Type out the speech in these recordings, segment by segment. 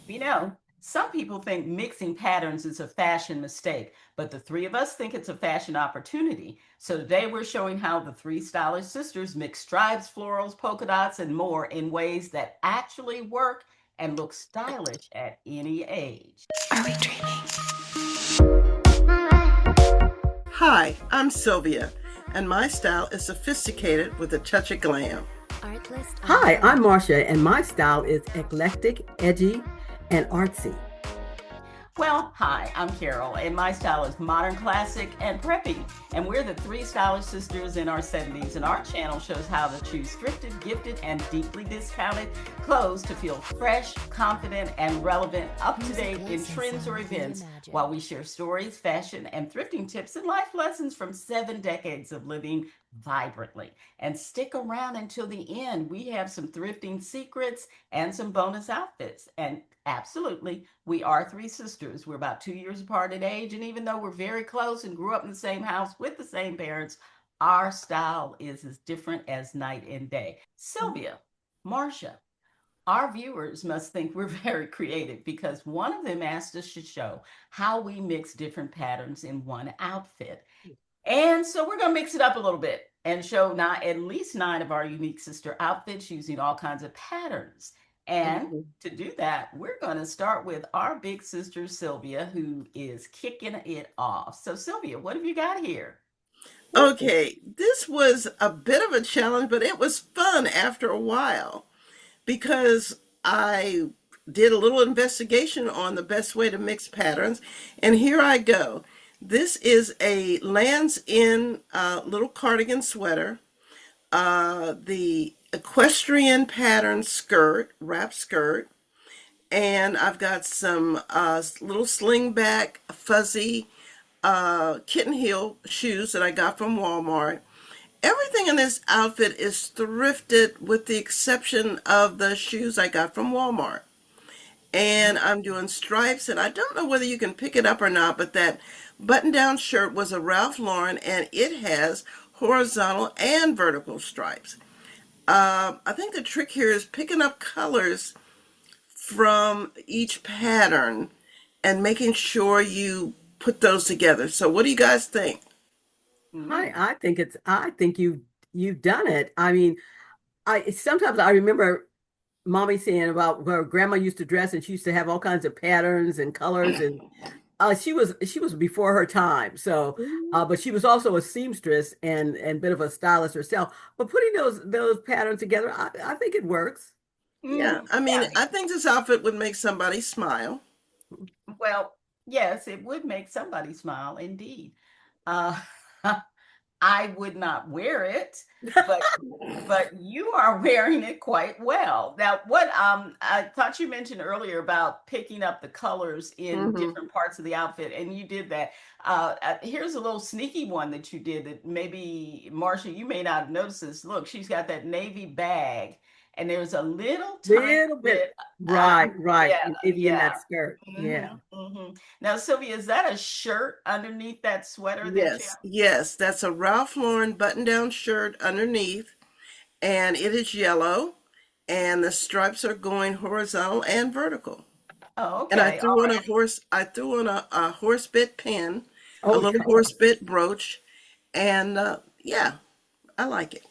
You know, some people think mixing patterns is a fashion mistake, but the three of us think it's a fashion opportunity. So today we're showing how the three stylish sisters mix stripes, florals, polka dots, and more in ways that actually work and look stylish at any age. Are we dreaming? Hi, I'm Sylvia, and my style is sophisticated with a touch of glam. Hi, I'm Marcia, and my style is eclectic, edgy, and artsy. Well, hi, I'm Carol, and my style is modern, classic, and preppy. And we're the three stylish sisters in our 70s, and our channel shows how to choose thrifted, gifted, and deeply discounted clothes to feel fresh, confident, and relevant, up to date in trends or events, while we share stories, fashion, and thrifting tips and life lessons from 7 decades of living vibrantly. And stick around until the end. We have some thrifting secrets and some bonus outfits. And absolutely, we are three sisters. We're about 2 years apart in age. And even though we're very close and grew up in the same house with the same parents, our style is as different as night and day. Sylvia, Marcia, our viewers must think we're very creative because one of them asked us to show how we mix different patterns in one outfit. And so we're going to mix it up a little bit and show not at least 9 of our unique sister outfits using all kinds of patterns. And Mhm. to do that, we're going to start with our big sister, Sylvia, who is kicking it off. So, Sylvia, what have you got here? Ooh. Okay, this was a bit of a challenge, but it was fun after a while because I did a little investigation on the best way to mix patterns, and here I go. This is a Lands End little cardigan sweater, the equestrian pattern skirt, wrap skirt, and I've got some little slingback fuzzy kitten heel shoes that I got from Walmart. Everything in this outfit is thrifted with the exception of the shoes I got from Walmart. And I'm doing stripes, and I don't know whether you can pick it up or not, but that button-down shirt was a Ralph Lauren, and it has horizontal and vertical stripes. I think the trick here is picking up colors from each pattern and making sure you put those together. So what do you guys think? Mm. I think you've done it. I mean, I sometimes I remember mommy saying about where grandma used to dress and she used to have all kinds of patterns and colors and she was before her time. So but she was also a seamstress and bit of a stylist herself. But putting those patterns together, I think it works. Yeah, Hmm. I mean, Yeah. I think this outfit would make somebody smile. Well, yes, it would make somebody smile indeed. Uh, I would not wear it, but you are wearing it quite well. Now, what I thought you mentioned earlier about picking up the colors in Hmm. different parts of the outfit, and you did that. Here's a little sneaky one that you did that maybe Marcia, you may not have noticed this. Look, she's got that navy bag, and there's a little tiny Little bit. bit. Right, right. Yeah, Maybe in yeah. that skirt. Yeah. Now, Sylvia, is that a shirt underneath that sweater that you Yes, yes, that's a Ralph Lauren button-down shirt underneath, and it is yellow, and the stripes are going horizontal and vertical. Oh, And okay. All right. I threw on a horse bit pin, a Oh, little yeah. horse bit brooch, and yeah, I like it.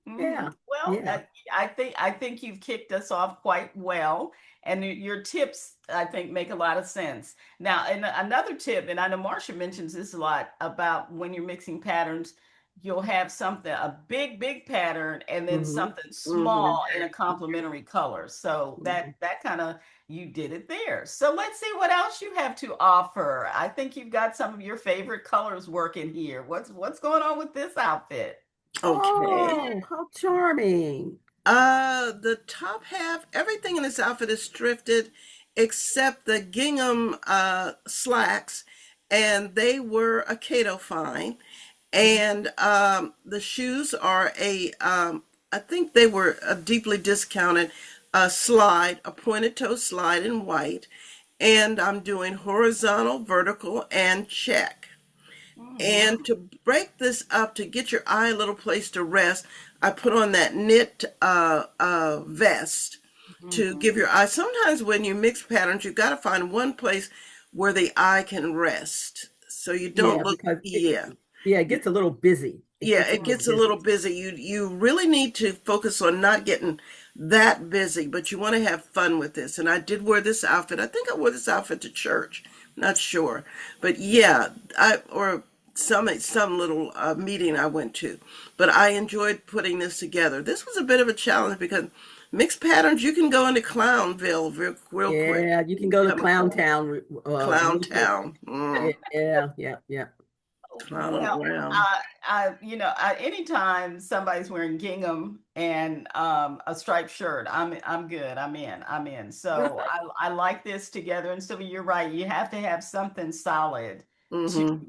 Yeah. Well, Yeah. I think you've kicked us off quite well, and your tips I think make a lot of sense. Now, and another tip, and I know Marcia mentions this a lot about when you're mixing patterns, you'll have something a big pattern and then Hmm. something Hmm. small in a complementary color. So Hmm. that kind of you did it there. So let's see what else you have to offer. I think you've got some of your favorite colors working here. What's going on with this outfit? Okay. Oh, how charming. The top half, everything in this outfit is thrifted except the gingham slacks, and they were a Cato fine. And the shoes are I think they were a deeply discounted slide, a pointed toe slide in white. And I'm doing horizontal, vertical, and check. Mhm. And to break this up, to get your eye a little place to rest, I put on that knit vest. to Mhm. give your eye. Sometimes when you mix patterns, you've got to find one place where the eye can rest. So you don't Yeah, look, because yeah. yeah, it gets a little busy. It Yeah, gets a it little gets a little busy. busy. You really need to focus on not getting that busy, but you want to have fun with this. And I did wear this outfit. I think I wore this outfit to church. Not sure. But yeah, I or some little meeting I went to. But I enjoyed putting this together. This was a bit of a challenge because mixed patterns, you can go into Clownville real quick. Yeah, you You can can go to become a Clown Town clown real quick. town. Yeah, yeah, yeah. Clowning Well, around. anytime somebody's wearing gingham and a striped shirt, I'm good. I'm in. So I like this together. And Sylvia, you're right. You have to have something solid to Mm-hmm.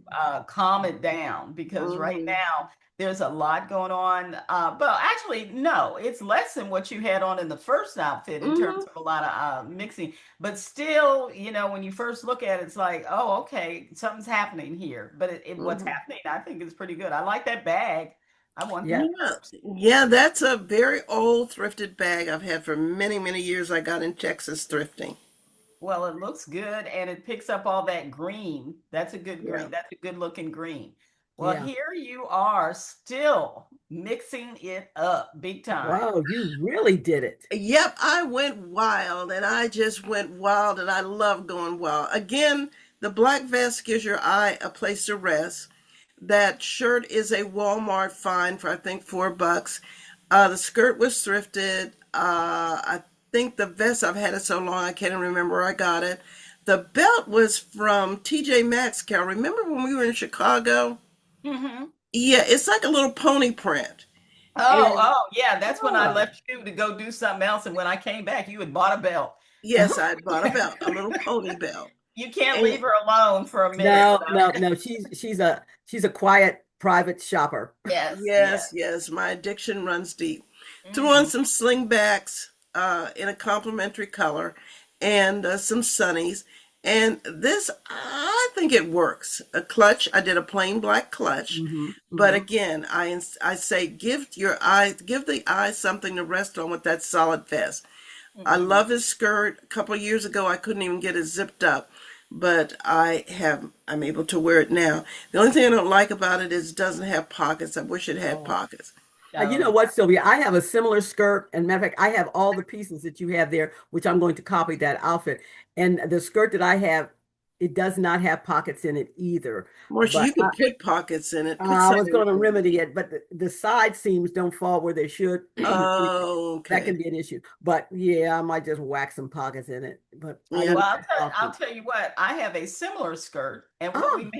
calm it down because right Mm-hmm. now there's a lot going on. But actually, no, it's less than what you had on in the first outfit in terms Mm-hmm. of a lot of mixing. But still, when you first look at it, it's like, oh, okay, something's happening here. But what's Mm-hmm. happening, I think, is pretty good. I like that bag. I want Yeah. that Yeah, first. yeah, that's a very old thrifted bag I've had for many, many years. I got in Texas thrifting. Well, it looks good and it picks up all that green. That's a good Yeah. green. That's a good looking green. Well, Yeah. here you are still mixing it up big time. Wow, you really did it. Yep, I went wild and I just went wild and I love going wild. Again, the black vest gives your eye a place to rest. That shirt is a Walmart find for I think $4. The skirt was thrifted. I think the vest I've had it so long I can't even remember where I got it. The belt was from TJ Maxx, Carol. Remember when we were in Chicago? Hmm. Yeah, it's like a little pony print. Oh, And oh, yeah. That's when I Oh, left you to go do something else. And when I came back, you had bought a belt. yes, I bought a belt, a little pony belt. You can't And leave her alone for a minute no, without. no, no. She's a quiet private shopper. Yes, yes, yes. yes, my addiction runs deep. Threw on Hmm. some slingbacks in a complementary color and some sunnies. And this, I think it works. A clutch, I did a plain black clutch. Hmm. But Hmm. again, I say give the eye something to rest on with that solid vest. I Hmm. love his skirt. A couple of years ago, I couldn't even get it zipped up, but I'm able to wear it now. The only thing I don't like about it is it doesn't have pockets. I wish it had Oh. pockets. You Oh, know yeah. what, Sylvia? I have a similar skirt, and matter of fact, I have all the pieces that you have there, which I'm going to copy that outfit. And the skirt that I have, it does not have pockets in it either. Marcia, But you could put pockets in it. Put I some was in going to it. remedy it, but the side seams don't fall where they should. Anyway, Oh, that okay. can be an issue. But yeah, I might just whack some pockets in it. But I Yeah. Well, understand I'll often. tell you what, I have a similar skirt, and Oh,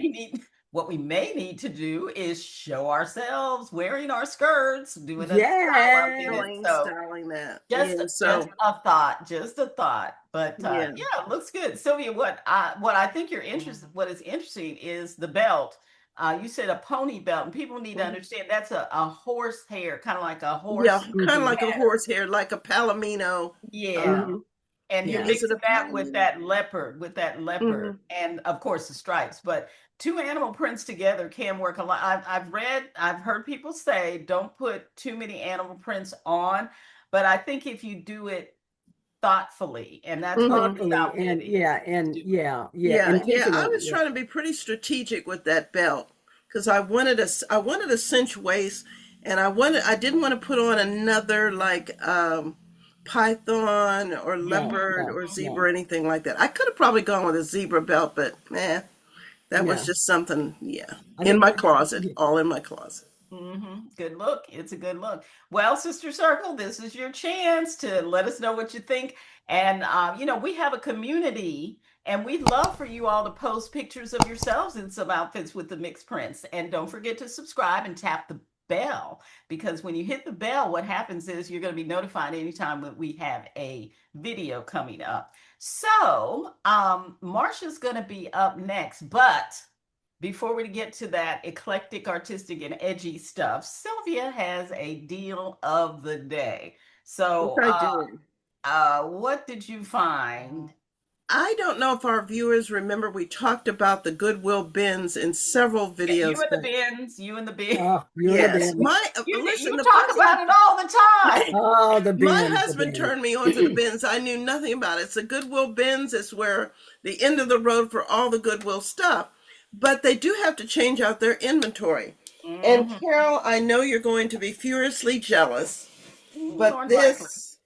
what we may need to do is show ourselves wearing our skirts, doing a style up in it. yes. So Styling that. just Yeah. just So, a thought, just a thought. But yeah. yeah, it looks good. Sylvia, what I think what is interesting is the belt. You said a pony belt, and people need to Mhm. understand that's a horse hair, kind of like a Yeah. horse Kind of Hmm. like a horsehair, like a palomino. yeah. Um, Hmm. And you're Yeah. is it mixing a that palomino? with that leopard, Hmm. and of course the stripes. But two animal prints together can work a lot. I've heard people say don't put too many animal prints on, but I think if you do it thoughtfully, and that's what Hmm. this Thoughtfully outfit and is, yeah, and do it. yeah, yeah, Yeah, yeah. I intentional. was Yeah. trying to be pretty strategic with that belt because I wanted a cinch waist, and I didn't want to put on another like python or No, leopard no, or Mhm. zebra or no. anything like that. I could have probably gone with a zebra belt, but that was Yeah. just something, yeah, I in think my closet, yeah. all in my closet. Good look. It's a good look. Well, Sister Circle, this is your chance to let us know what you think. And, we have a community, and we'd love for you all to post pictures of yourselves in some outfits with the mixed prints. And don't forget to subscribe and tap the bell, because when you hit the bell, what happens is you're going to be notified anytime that we have a video coming up. So, Marsha's going to be up next, but before we get to that eclectic, artistic, and edgy stuff, Sylvia has a deal of the day. Yes, So, I did. what did you find? I don't know if our viewers remember we talked about the Goodwill bins in several Yeah, you videos and the back. bins, you and the bins. Oh, you and the Yes, bins. my You listen, the talk person about it all the time. Oh, the my bins, the husband bins. turned me on to the bins. I knew nothing about it. It's the Goodwill bins. It's where the end of the road for all the Goodwill stuff. But they do have to change out their inventory. And Hmm. Carol, I know you're going to be furiously jealous, but More likely. this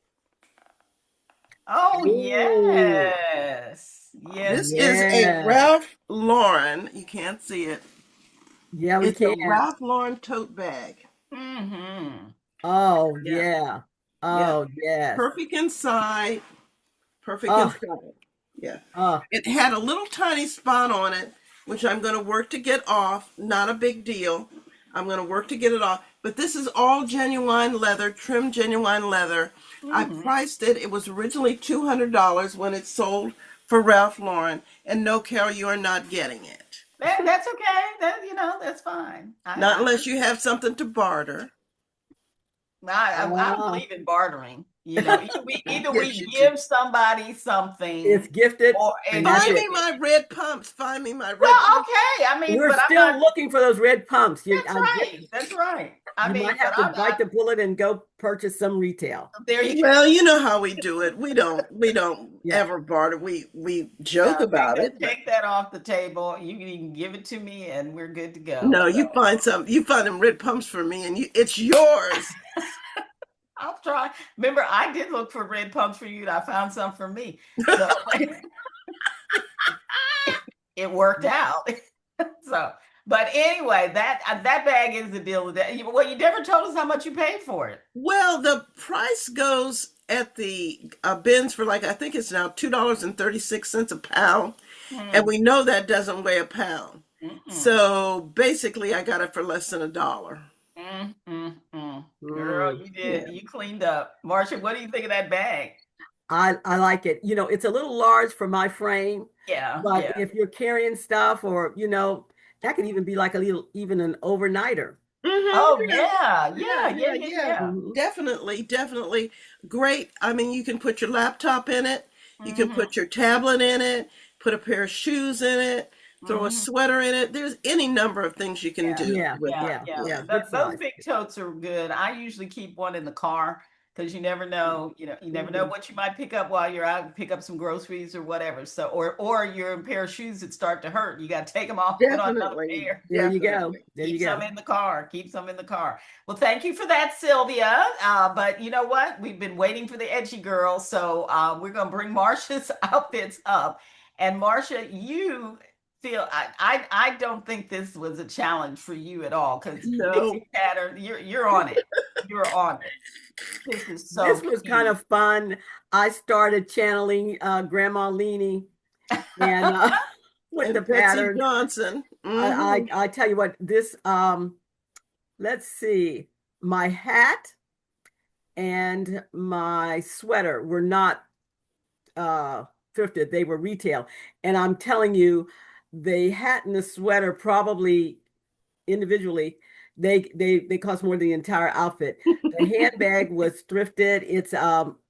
Oh Ooh, yes, yes, this yes. is a yeah. Ralph Lauren. You can't see it. Yeah, we It's a can. Ralph Lauren tote bag. Mm-hmm. Oh, Yeah. yeah. Yeah. Oh, yes. Perfect inside. Perfect Oh, inside. Yeah. oh, It had a little tiny spot on it, which I'm going to work to get off. Not a big deal. I'm going to work to get it off. But this is all genuine leather, trimmed genuine leather. I Mm-hmm. priced it. It was originally $200 when it sold for Ralph Lauren. And no, Carol, you are not getting it. That's okay. That's fine. Not unless you have something to barter. I don't oh. believe in bartering. Either we Yes, you do. give somebody something, It's gifted, or and it's that's Find it. me gifted. my red pumps. Find me my red Well, pumps. okay. I mean, We're but I'm not. still looking for those red pumps. That's right. That's right. I You might mean, but have to I'm bite not. the bullet and go purchase some retail. There you Well, you know how we do it. We don't Yeah. ever barter. We joke No, about it, but take that off the table. You can give it to me, and we're good to go. no, So you find them red pumps for me, and it's yours. I'll try. Remember, I did look for red pumps for you, and I found some for me. So it worked out. So, but anyway, that bag is the deal with that. Well, you never told us how much you paid for it. Well, the price goes at the bins for like I think it's now $2.36 a pound, and Hmm. we know that doesn't weigh a pound. Mm-mm. So basically, I got it for less than $1. Mm. Girl, Mm. you Yeah. did. You cleaned up. Marsha, what do you think of that bag? I like it. It's a little large for my frame, Yeah, but yeah. if you're carrying stuff or, that could even be like a little, even an overnighter. Oh Yeah. yeah, Yeah, yeah, yeah, yeah, yeah, yeah. yeah. Mhm. Definitely, definitely great. I mean, you can put your laptop in it, you can Hmm. put your tablet in it, put a pair of shoes in it, throw a Hmm. sweater in it. There's any number of things you can Yeah, do Yeah, with it. yeah, yeah, yeah. yeah. Yeah. Good Those size. big totes are good. I usually keep one in the car because you never know. You never know Mhm. what you might pick up while you're out and pick up some groceries or whatever. So, or you're in a pair of shoes that start to hurt. You got to take them off, put on another Definitely, pair. There you go. definitely. There you Keep some go. in the car. Keep some in the car. Well, thank you for that, Sylvia. But you know what? We've been waiting for the edgy girl, so we're gonna bring Marsha's outfits up. And Marsha, you feel I don't think this was a challenge for you at all because No. mixing pattern, you're on it. You're on it. This is This so was kind cute. of fun. I started channeling Grandma Leanie and with the And Betsy patterns. Johnson. I tell you what, this let's see, my hat and my sweater were not thrifted, they were retail. And I'm telling you, the hat and the sweater probably individually they cost more than the entire outfit. The handbag was thrifted. It's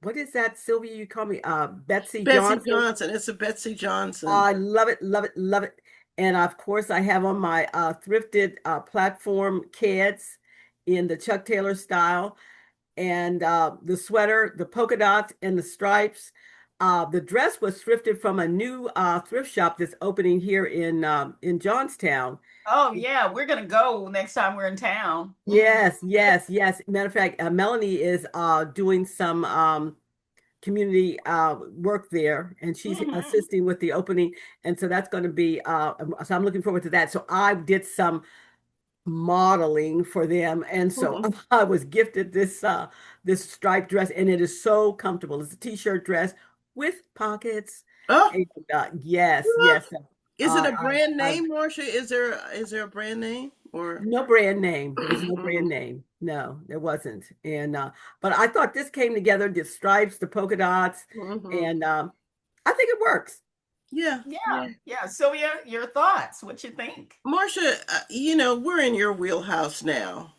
what is that, Sylvia? You call me Betsy Betsy Johnson. Johnson. It's a Betsy Johnson. I love it, love it, love it. And of course, I have on my thrifted platform kids in the Chuck Taylor style, and the sweater, the polka dots, and the stripes. The dress was thrifted from a new thrift shop that's opening here in Johnstown. Oh yeah, we're gonna go next time we're in town. Hmm. Yes, yes, yes. Matter of fact, Melanie is doing some community work there, and she's Hmm. assisting with the opening. And so that's going to be, so I'm looking forward to that. So I did some modeling for them, and so I was gifted this striped dress, and it is so comfortable. It's a t-shirt dress with pockets, Oh, and yes, yes. is it a brand I name, Marcia? Is there a brand name or? No brand name. There was no brand Mhm, name. No, there wasn't. And but I thought this came together, the stripes, the polka dots, mhm. and I think it works. Yeah, yeah. Yeah, yeah. Sylvia, your thoughts? What you think? Marcia, we're in your wheelhouse now.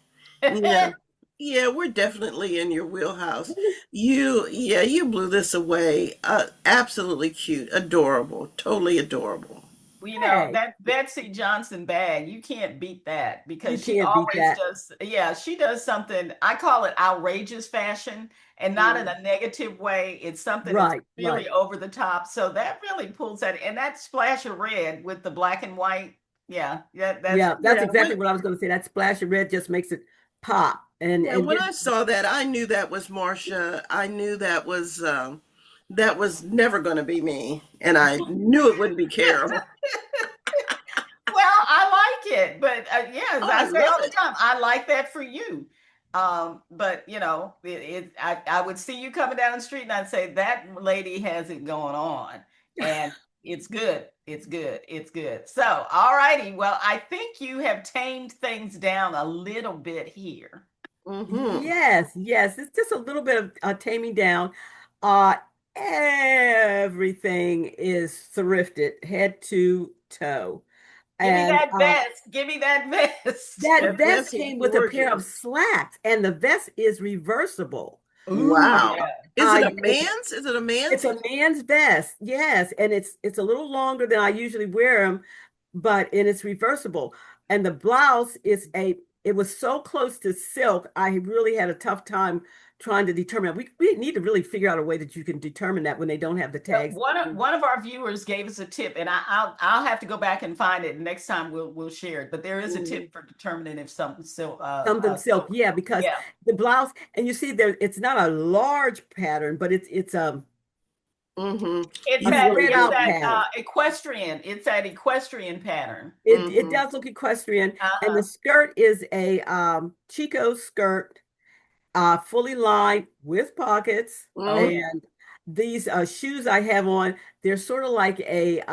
You know, Yeah, we're definitely in your wheelhouse. Yeah, you blew this away. Absolutely cute, adorable, totally adorable. Well, Hey, that Betsy Johnson bag, you can't beat that you because she can't beat always that. does, yeah, she does something, I call it outrageous fashion, and not in Mm. a negative way. It's something that's Right, right. really over the top. So that really pulls that, and that splash of red with the black and white. Yeah, yeah, that's Yeah, that's Yeah, exactly what I was going to say. That splash of red just makes it pop and when gives I saw that, I knew that was Marcia. I knew that was never going to be me, and I knew it wouldn't be Carol. well, I like it, but yeah, as Oh, I I say love all the it. time, I like that for you. But I would see you coming down the street and I'd say that lady has it going on, and it's good, it's good, it's good. So, all righty. Well, I think you have tamed things down a little bit here. Mm-hmm. yes, yes. It's just a little bit of taming down. Uh, everything is thrifted, head to toe. Give me And that vest. Give me that vest. that That vest vest is came with a pair of gorgeous. slacks, and the vest is reversible. Ooh, Uh, Wow. yeah. Is it a it's man's? Is it a it's man's? a man's vest, yes, and it's a little longer than I usually wear them, but and it's reversible. And the blouse is a it was so close to silk. I really had a tough time trying to determine. We need to really figure out a way that you can determine that when they don't have the Well, tags. one of our viewers gave us a tip, and I'll have to go back and find it. And next time we'll share it. But there is a Mm-hmm. tip for determining if something's still Something silk, silk. yeah, because Yeah, the blouse, and you see there, it's not a large pattern, but it's Mm-hmm. it's You a that really spread it's out do. that pattern. equestrian. It's that equestrian pattern. It Mm-hmm. does look equestrian, and the Uh-huh. skirt is a Chico skirt, fully lined with pockets. Mm-hmm. Oh, And these shoes I have on, they're sort of like a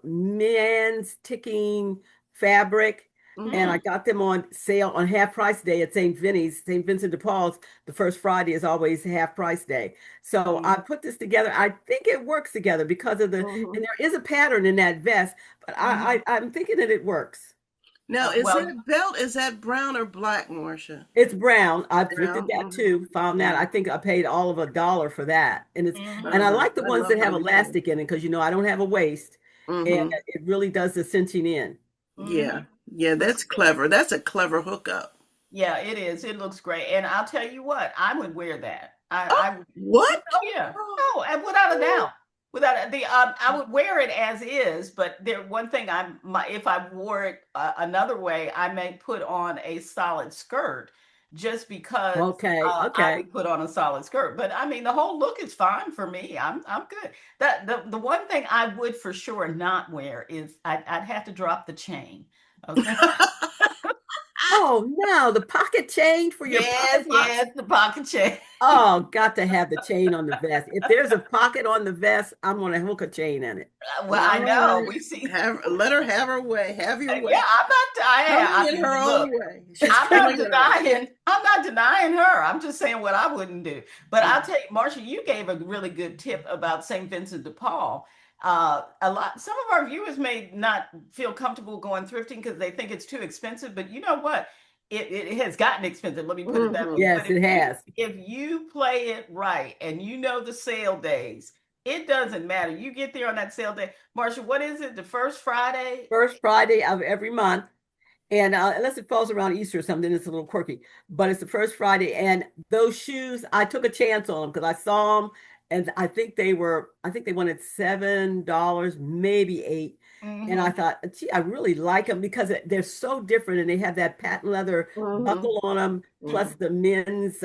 man's ticking fabric. And Mm-hmm. I got them on sale on half price day at St. Vinny's, St. Vincent de Paul's. The first Friday is always half price day. So I mhm. put this together. I think it works together because of Mm-hmm. and there is a pattern in that vest, but Mhm. I'm thinking that it works. Now, is Well, that belt, is that brown or black, Marcia? It's brown. I thrifted Brown. that Mm-hmm. too. Found that. I Mm-hmm. think I paid all of $1 for that. And I mhm. like the I ones love that have those too. elastic in it because I don't have a waist and Mm-hmm. it really does the cinching in. Yeah. Mhm. Yeah, Looks that's good. clever. That's a clever hookup. Yeah, it is. It looks great. And I'll tell you what, I would wear that. Oh, I would, what? oh yeah. Oh, Oh, and without a oh. doubt. I would wear it as is, but there one thing if I wore it another way, I may put on a solid skirt just because Okay, I okay. would put on a solid skirt. But I mean, the whole look is fine for me. I'm good. The one thing I would for sure not wear is I'd have to drop the chain. Okay. Oh no, the pocket change for your Yes, pocket watch. yes, the pocket chain. Oh, got to have the chain on the vest. If there's a pocket on the vest, I'm gonna hook a chain in it. Well, I All know. right. We see. Let her have her way. Have your Yeah, way. Coming I in mean, her look, own way. She's coming in her way. I'm not denying her. I'm just saying what I wouldn't do. But I'll tell you, Marcia, you gave a really good tip about St. Vincent de Paul. Some of our viewers may not feel comfortable going thrifting because they think it's too expensive. But you know what? It has gotten expensive. Let me put it that way. Mm-hmm. But Yes, it has. if you play it right and you know the sale days, it doesn't matter. You get there on that sale day. Marcia, what is it? The first Friday? First Friday of every month. And unless it falls around Easter or something, it's a little quirky. But it's the first Friday. And those shoes, I took a chance on them because I saw them and I think they wanted $7, maybe 8. And I Mm-hmm. thought, gee, I really like them because they're so different and they have that patent leather Mm-hmm. buckle on them, plus Mm-hmm. the men's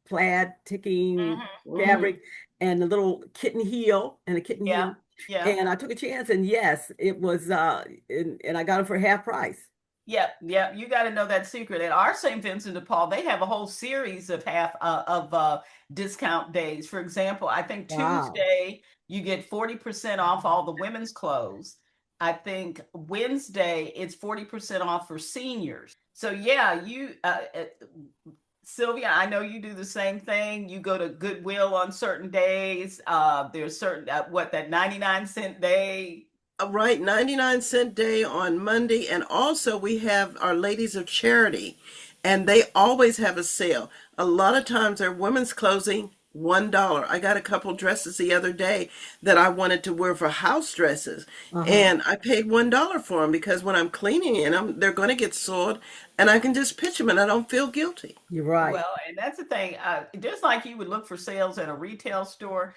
plaid ticking Mm-hmm. Mm-hmm. fabric and the little kitten heel and a kitten Yeah. heel. Yeah. And I took a chance and yes, it was and I got them for half price. Yep, yep. You got to know that secret. At our St. Vincent de Paul, they have a whole series of half of discount days. For example, I think Wow. Tuesday you get 40% off all the women's clothes. I think Wednesday it's 40% off for seniors. So yeah, Sylvia, I know you do the same thing. You go to Goodwill on certain days. There's certain what that 99-cent day. Right, 99-cent day on Monday. And also we have our Ladies of Charity, and they always have a sale. A lot of times they're women's clothing, $1. I got a couple dresses the other day that I wanted to wear for house dresses, Uh-huh. and I paid $1 for them because when I'm cleaning in them, they're going to get soiled, and I can just pitch them, and I don't feel guilty. You're right. Well, and that's the thing. Just like you would look for sales at a retail store,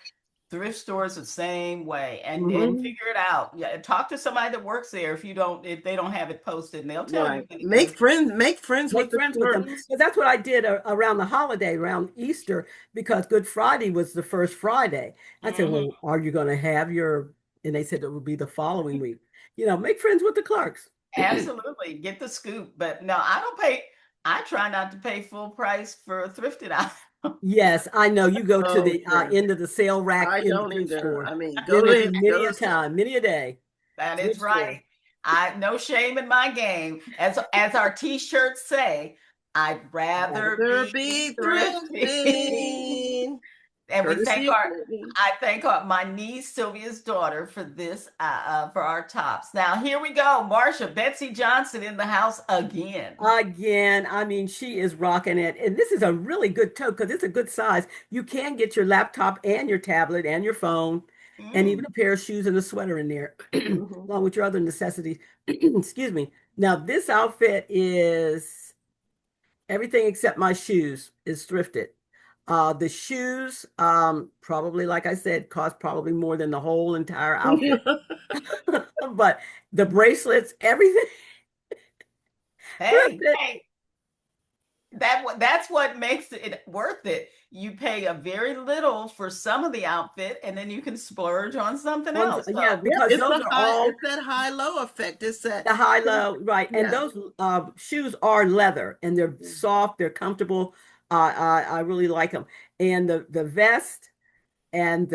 thrift stores the same way, and Hmm. figure it out. Yeah, talk to somebody that works there if they don't have it posted, and they'll tell you Right. when it goes. Make friends with Make the friends with them. clerks. Because that's what I did around the holiday, around Easter, because Good Friday was the first Friday. I said, Mhm. well, are you going to have your, and they said it would be the following week. Make friends with the clerks. Absolutely, get the scoop. But no, I don't pay. I try not to pay full price for thrifted items. Yes, I know. You go to Oh the yeah. end of the sale rack I in the don't thrift either. store. I mean, Been go there there, many go a to sale. time, many a day. That is Thrift right. store. I no shame in my game. As our t-shirts say, I'd rather Rather be be thrifty. thrifting. And we thank Courtesy of our Brittany. I thank my niece Sylvia's daughter for this for our tops. Now here we go. Marcia, Betsy Johnson in the house again. Again, I mean, she is rocking it. And this is a really good tote because it's a good size. You can get your laptop and your tablet and your phone and even Mm. a pair of shoes and a sweater in there, Hmm. along with your other necessities. Excuse me. Now, this outfit is everything except my shoes is thrifted. The shoes, probably, like I said, cost probably more than the whole entire outfit. But the bracelets, everything Hey, thrifted. hey, that's what makes it worth it. You pay a very little for some of the outfit, and then you can splurge on something else. Yeah, So because those are all It's that high low effect. It's that the high low, right? And yeah. those shoes are leather and they're soft, they're comfortable. I really like them. And the vest and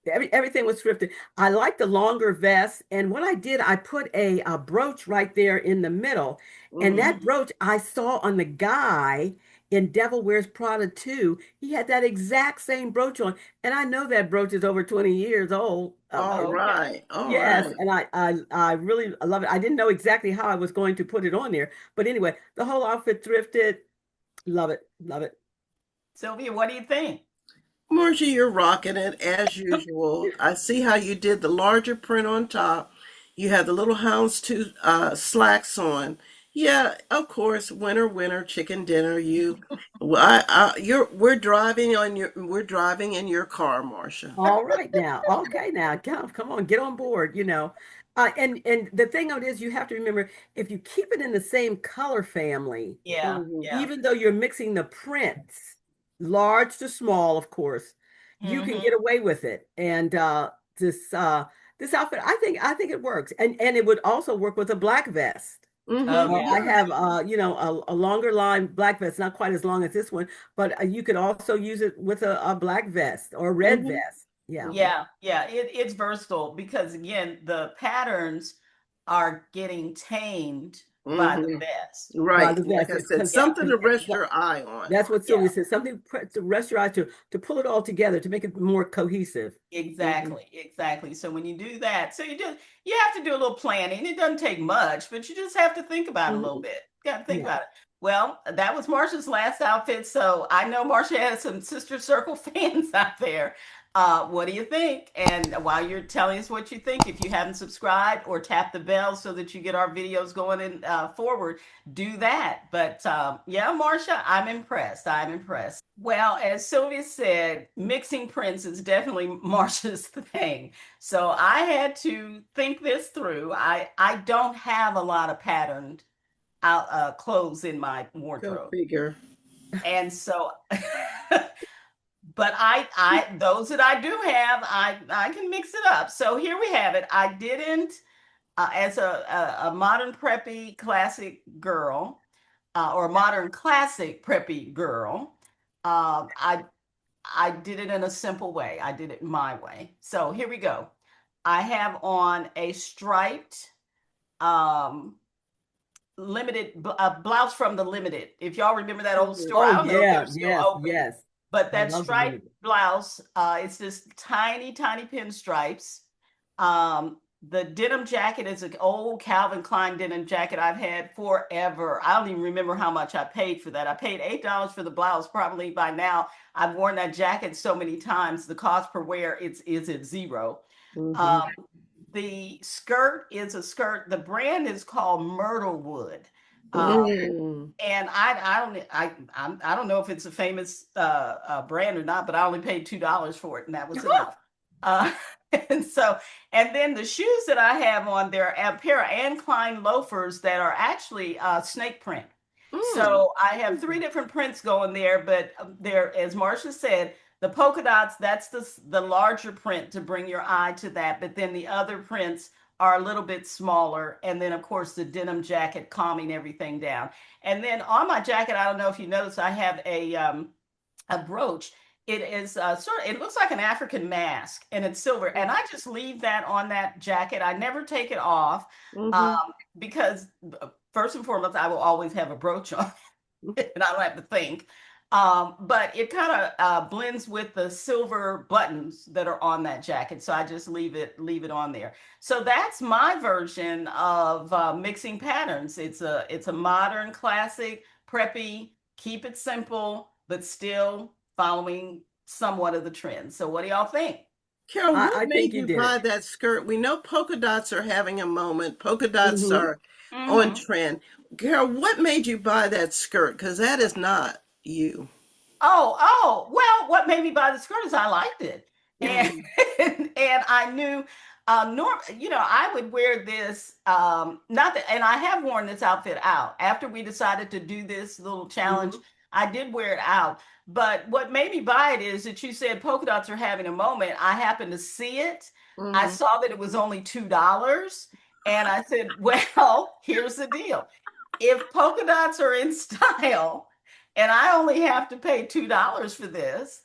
everything was thrifted. I like the longer vest. And what I did, I put a brooch right there in the middle. And Hmm. that mhm. brooch I saw on the guy in Devil Wears Prada 2. He had that exact same brooch on. And I know that brooch is over 20 years old. All Okay. right. All Yes, right. and I really love it. I didn't know exactly how I was going to put it on there, but anyway, the whole outfit thrifted. Love it, love it. Sylvia, what do you think? Marcia, you're rocking it as usual. I see how you did the larger print on top. You have the little houndstooth slacks on. Yeah, of course, winter, winter, chicken dinner. We're driving in your car, Marcia. All right now. Okay now. Come on, get on board, and the thing of it is you have to remember if you keep it in the same color family, Yeah, Hmm. yeah. even though you're mixing the prints, large to small, of course, you can Hmm. get away with it. And this outfit, I think it works. And it would also work with a black vest. Oh I yeah. Yeah. have, a longer line black vest, not quite as long as this one, but you could also use it with a black vest or a red Hmm. vest. Yeah, Hmm. Yeah, yeah, it's versatile because again, the patterns are getting tamed by the Hmm. vest. by Right. the Like vest, I said, because Yeah, something to rest your eye on. that's what yeah, Sylvia said. Something to rest your eye to pull it all together to make it more cohesive. Hmm. exactly, exactly. So when you do that, you have to do a little planning. It doesn't take much, but you just have to think about it a little Mhm. bit. You got to think Yeah. about it. Well, that was Marsha's last outfit, so I know Marsha has some Sister Circle fans out there. What do you think? And while you're telling us what you think, if you haven't subscribed or tap the bell so that you get our videos going in forward, do that. But yeah, Marsha, I'm impressed. I'm impressed. Well, as Sylvia said, mixing prints is definitely Marsha's thing. So I had to think this through. I don't have a lot of patterned out clothes in my Go wardrobe, figure. and so but I those that I do have, I can mix it up. So here we have it. I didn't as a modern preppy classic girl or modern classic preppy girl. I did it in a simple way. I did it my way. So here we go. I have on a striped limited blouse from the limited. If y'all remember that old store, Oh I don't know if they're yeah, still yes, open, yes. but I that love the striped limited. blouse, it's just tiny, tiny pinstripes. Um, The denim jacket is an old Calvin Klein denim jacket I've had forever. I don't even remember how much I paid for that. I paid $8 for the blouse. Probably by now I've worn that jacket so many times. The cost per wear is at zero. Mm-hmm. Um, the skirt is a skirt. The brand is called Myrtle Wood. Mm. And I don't know if it's a famous brand or not, but I only paid $2 for it, and that was enough. Uh, and so, and then the shoes that I have on there are a pair of Anne Klein loafers that are actually snake print. Mm. So I have three different prints going there, but there, as Marcia said, the polka dots, that's the larger print to bring your eye to that. But then the other prints are a little bit smaller. And then, of course, the denim jacket calming everything down. And then on my jacket, I don't know if you noticed, I have a brooch. It is it looks like an African mask and it's silver. And I just leave that on that jacket. I never take it off Mm-hmm. because, first and foremost, I will always have a brooch on and I don't have to think. But it kind of blends with the silver buttons that are on that jacket, so I just leave it on there. So that's my version of mixing patterns. It's a modern, classic, preppy, keep it simple, but still following somewhat of the trend. So what do y'all think? Carol, what I think made you you did buy it. that skirt? We know polka dots are having a moment. Polka dots Hmm. are on Hmm. trend. Carol, what made you buy that skirt? Because that is not you. Well, what made me buy the skirt is I liked it. And Hmm. and I knew I would wear this not that and I have worn this outfit out. After we decided to do this little challenge, Hmm. I did wear it out. But what made me buy it is that you said polka dots are having a moment. I happened to see it. I Mm-hmm. saw that it was only $2. And I said, well, here's the deal. If polka dots are in style, and I only have to pay $2 for this,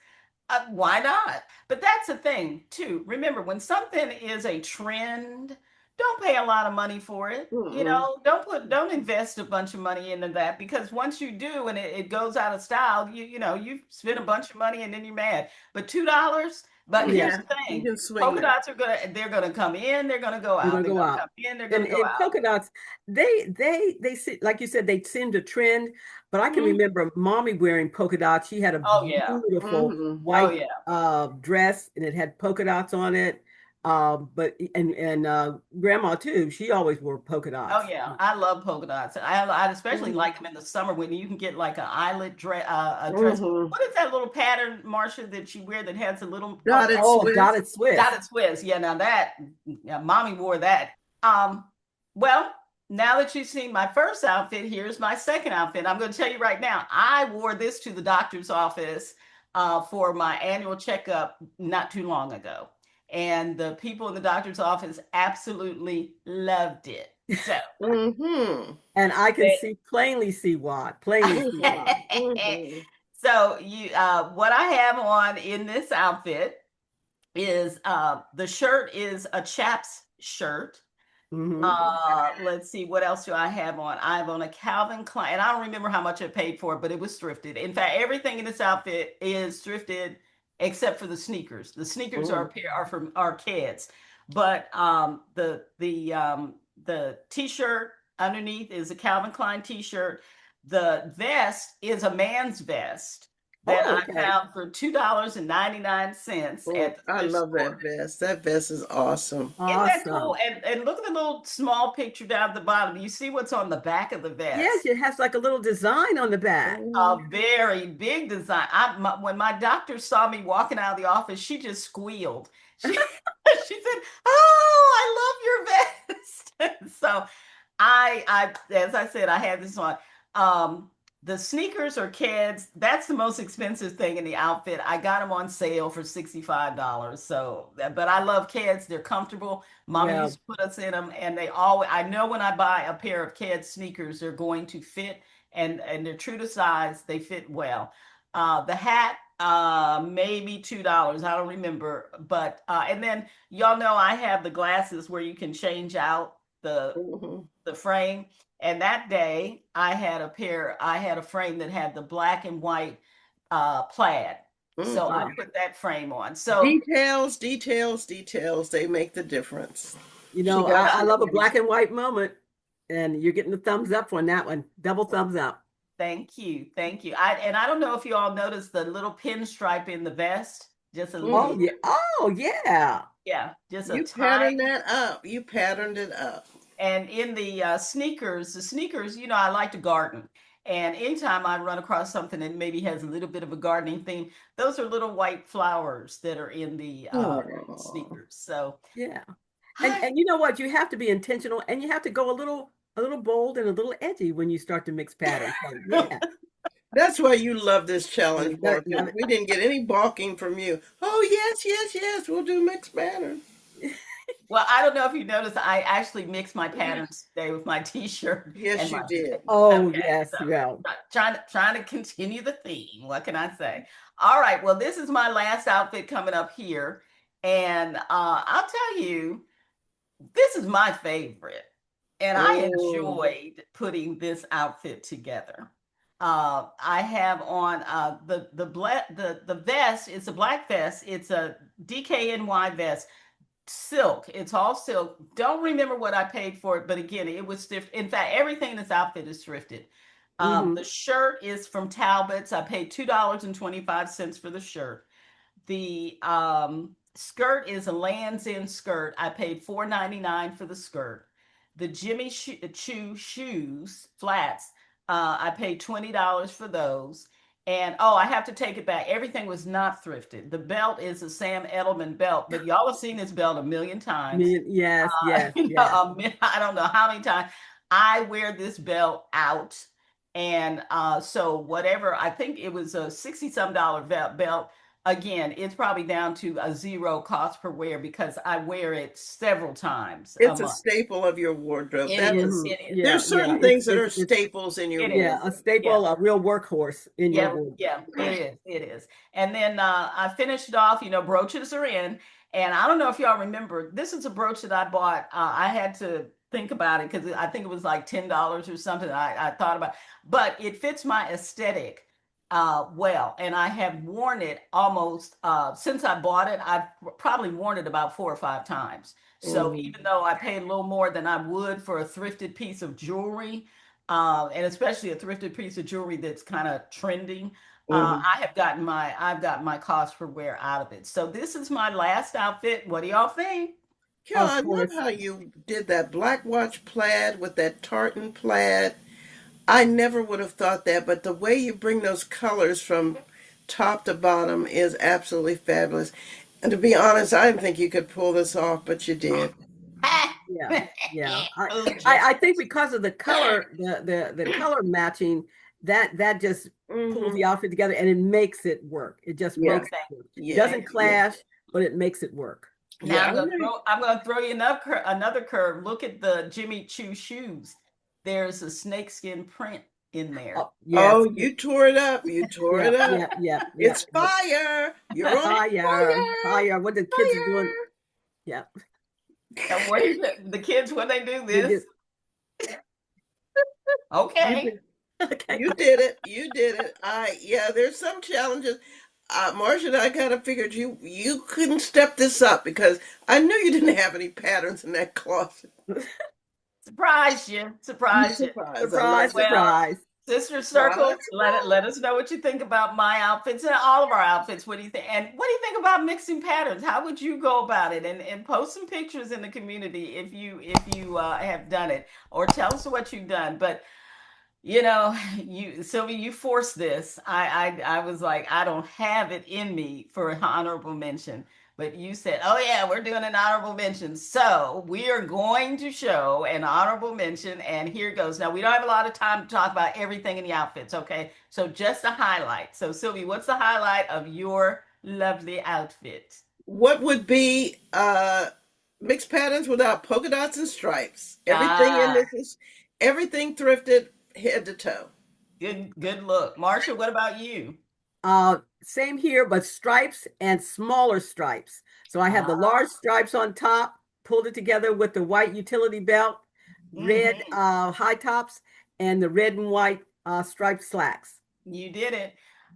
why not? But that's the thing, too. Remember, when something is a trend, don't pay a lot of money for it. Mm-mm. Don't invest a bunch of money into that because once you do and it goes out of style, you spend a bunch of money and then you're mad. But $2, but here's Yeah, Yeah, the you thing. can swing Polka that. dots they're gonna come in, they're gonna go they're out. gonna They're go gonna out. come in, they're And gonna go out. polka dots, like you said, they seem to trend. But I can Mhm. remember mommy wearing polka dots. She had a Oh yeah. beautiful Mm-hmm. Oh white yeah. dress, and it had polka dots on it. But and grandma too. She always wore polka Oh dots. yeah, I love polka dots. I especially Mm-hmm. like them in the summer when you can get like an eyelet dress. A dress. Mm-hmm. What is that little pattern, Marcia, that you wear that has a little polka Dotted dot? Oh, Swiss. dotted Swiss. Dotted Swiss. Yeah, now that, yeah, mommy wore that. Um, well, now that you've seen my first outfit, here's my second outfit. I'm going to tell you right now, I wore this to the doctor's office for my annual checkup not too long ago. And the people in the doctor's office absolutely loved it. So, Mm-hmm. And I can they, plainly see why. Plainly see why. Mm-hmm. so what I have on in this outfit is the shirt is a chaps shirt. Hmm. Let's see, what else do I have on? I have on a Calvin Klein, and I don't remember how much I paid for it, but it was thrifted. In fact, everything in this outfit is thrifted except for the sneakers. The sneakers are Mm. a pair are from our kids, but the t-shirt underneath is a Calvin Klein t-shirt. The vest is a man's vest that Oh, I okay. found for $2.99 Mm. at the I thrift love store. that vest. That vest is awesome. Isn't that cool? Awesome. And look at the little small picture down at the bottom. You see what's on the back of the Yes, vest. it has like a little design on the back. Mm-hmm. A very big design. When my doctor saw me walking out of the office, she just squealed. She, she said, "Oh, I love your vest." So as I said, I had this on. Um, the sneakers are kids. That's the most expensive thing in the outfit. I got them on sale for $65. So, but I love kids. They're comfortable. Mommy used Well, to put us in them, and they always. I know when I buy a pair of kids sneakers, they're going to fit, and they're true to size. They fit well. The hat, maybe $2. I don't remember, but and then y'all know I have the glasses where you can change out Mm-hmm. the frame. And that day I had a frame that had the black and white plaid. So I Mm-hmm. wow. put that frame on. So Details, details, details. They make the difference. You She know, got I some love a things. black and white moment, and you're getting the thumbs up on that one. Double thumbs up. Thank you. Thank you. I don't know if you all noticed the little pinstripe in the vest, just a Oh Mhm. little, yeah. Oh yeah. yeah, just a You tiny. patterned that up. You patterned it up. And in the sneakers, I like to garden. And anytime I run across something that maybe has a little bit of a gardening theme, those are little white flowers that are in the Oh, sneakers. So Yeah. I, And you know what? You have to be intentional, and you have to go a little bold and a little edgy when you start to mix patterns. So yeah. that's why you love this challenge You more gotta because love we didn't get any balking from you. Oh, yes, yes, yes, we'll do mixed patterns. it. well, I don't know if you noticed, I actually mixed my patterns today with my T-shirt and Yes, my you did. Oh okay. yes, So well. trying to continue the theme. What can I say? All right. Well, this is my last outfit coming up here, and I'll tell you, this is my favorite, and I Oh, enjoyed putting this outfit together. I have on the vest. It's a black vest. It's a DKNY vest, silk. It's all silk. Don't remember what I paid for it, but again, it was stiff. In fact, everything in this outfit is thrifted. The Hmm. shirt is from Talbot's. I paid $2.25 for the shirt. The skirt is a Lands End skirt. I paid $4.99 for the skirt. The Choo shoes, flats, I paid $20 for those. And oh, I have to take it back. Everything was not thrifted. The belt is a Sam Edelman belt, but y'all have seen this belt a million times. Yes, yes, yes. I don't know how many times I wear this belt out. And so whatever, I think it was a 60 some dollar belt. Again, it's probably down to a zero cost per wear because I wear it several times a it's a month. staple of your wardrobe. It That is. is, Hmm. It is. Yeah, there's yeah. certain things that are staples in your It Yeah, is. a wardrobe. Yeah. staple, a real workhorse in your Yep, wardrobe. yeah, it is. It is. And then I finished off, brooches are in. And I don't know if y'all remember, this is a brooch that I bought. I had to think about it because I think it was like $10 or something. I thought about, but it fits my aesthetic well. And I have worn it almost since I bought it. I've probably worn it about 4 or 5 times. So Mhm. even though I paid a little more than I would for a thrifted piece of jewelry, and especially a thrifted piece of jewelry that's kind of trending. Mhm. I've gotten my cost per wear out of it. So this is my last outfit. What do y'all think? Carol, Of I love course. how you did that black watch plaid with that tartan plaid. I never would have thought that, but the way you bring those colors from top to bottom is absolutely fabulous. And to be honest, I didn't think you could pull this off, but you did. Yeah, yeah. Ooh, I think because of the color, the color matching, that just pulls Hmm. the outfit together and it makes it work. It just Yeah, makes it work. It yeah, doesn't thank you. yeah, clash, but it makes it work. Now yeah. I know. I'm gonna throw you another curve. Look at the Jimmy Choo shoes. There's a snakeskin print in there. Oh, Oh, yes. you tore it up. You tore Yeah, it up. yeah, yeah, yeah, It's yeah. fire. You're on Fire, fire. fire. What the kids are doing. Fire. Yeah. And what is it? The kids when they do They this? just You Okay. did. okay. You did it. You did it. Yeah, there's some challenges. Marcia and I kind of figured you couldn't step this up because I knew you didn't have any patterns in that closet. Surprise you. You Surprise you. surprised. I love Surprise, that. Well, surprise. Sister Surprise, Circle, let surprise. us know what you think about my outfits and all of our outfits. What do you think? And what do you think about mixing patterns? How would you go about it? And post some pictures in the community if you have done it, or tell us what you've done. But you Sylvia, you forced this. I was like, I don't have it in me for an honorable mention. But you said, oh yeah, we're doing an honorable mention. So we are going to show an honorable mention, and here goes. Now we don't have a lot of time to talk about everything in the outfits, okay? So just a highlight. So Sylvia, what's the highlight of your lovely outfit? What would be mixed patterns without polka dots and stripes? Everything in Ah, this is everything thrifted head to toe. good look. Marsha, what about you? Same here, but stripes and smaller stripes. So I have the Ah, large stripes on top, pulled it together with the white utility belt, red mhm. high tops, and the red and white striped slacks. You did it.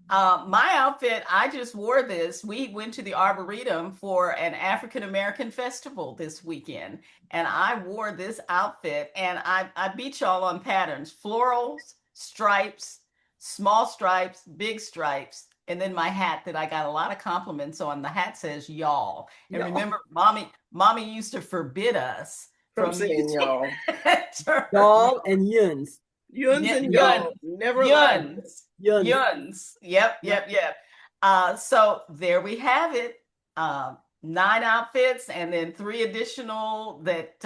My outfit, I just wore this. We went to the Arboretum for an African American festival this weekend, and I wore this outfit, and I beat y'all on patterns, florals, stripes, big stripes, and then my hat that I got a lot of compliments on. The hat says y'all. And Y'all. remember, mommy used to forbid us From from saying using y'all. that term. Y'all and yuns. Yuns and Yuns, y'all. Never allowed it. yuns, Yuns. yuns. Yep, Yep. yep, yep. So there we have it. 9 outfits and then 3 additional that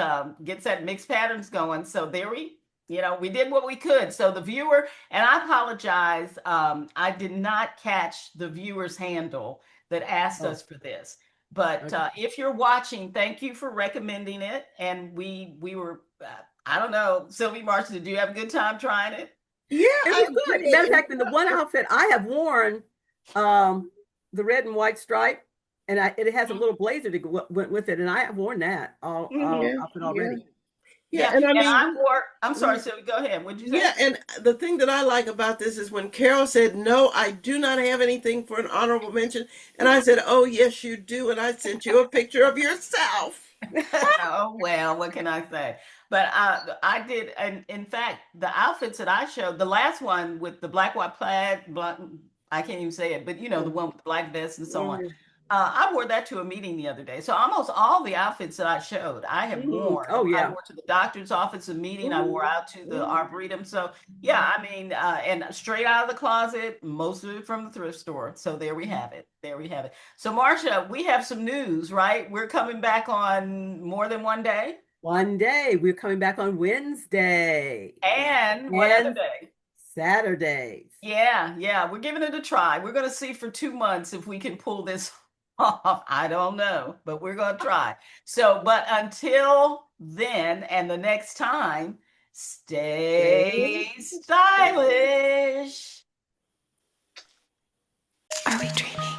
gets that mixed patterns going. So there we did what we could. So the viewer, and I apologize, I did not catch the viewer's handle that asked Oh, us for this. But okay. if you're watching, thank you for recommending it. And we were, I don't know, Sylvie March, did you have a good time trying it? Yeah, It I was good. Matter of did. fact, in the one outfit I have worn, the red and white stripe, and it has a little blazer to go went with it, and I have worn that all Mhm. Yeah, outfit yeah, already. yeah. Yeah, And I and mean, I wore. I'm sorry, mm, Sylvie. Go ahead. What'd you say? yeah, and the thing that I like about this is when Carol said, "No, I do not have anything for an honorable mention," and I said, "Oh, yes, you do," and I sent you a picture of yourself. Oh well, what can I say? But I did, and in fact, the outfits that I showed, the last one with the black white plaid, black, I can't even say it, but the one with the black vest and so on. Mhm. I wore that to a meeting the other day. So almost all the outfits that I showed, I have worn. Oh I yeah. wore to the doctor's office, a meeting. I wore Mhm. out to the Mhm. arboretum. So yeah, I mean, and straight out of the closet, most of it from the thrift store. So there we have it. There we have it. So Marcia, we have some news, right? We're coming back on more than one day. One day we're coming back on Wednesday And what other and day? Saturdays. Yeah, yeah, we're giving it a try. We're going to see for 2 months if we can pull this off. I don't know, but we're going to try. So, but until then and the next time, Stay stay stylish. stylish. Are we dreaming?